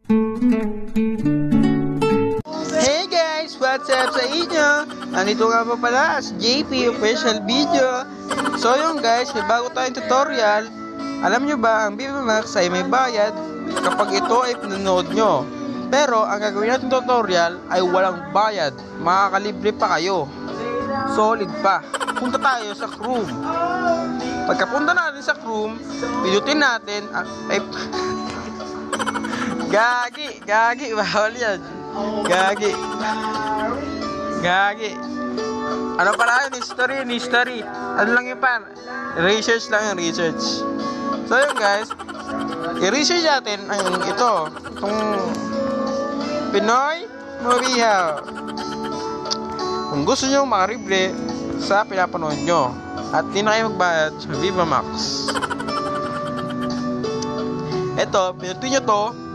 Hey guys! What's up sa inyo? Nandito nga po pala as JP Official Video. So yun guys, may bago tayong tutorial. Alam nyo ba, ang Viva Max ay may bayad kapag ito ay pinanood nyo. Pero ang gagawin natin tutorial ay walang bayad. Makakalibre pa kayo. Solid pa. Punta tayo sa Chrome. Pagkapunta natin sa Chrome, pinutin natin Gagi, bawal yan. Gagi. Ano pala yun? History. Ano lang yun par? Research lang yung research. So yun guys, i-research natin ang itong Pinoy Movie Hub. Kung gusto nyo makarible sa pinapanood nyo at di na kayo magbayad sa Viva Max, eto, pinutin nyo to.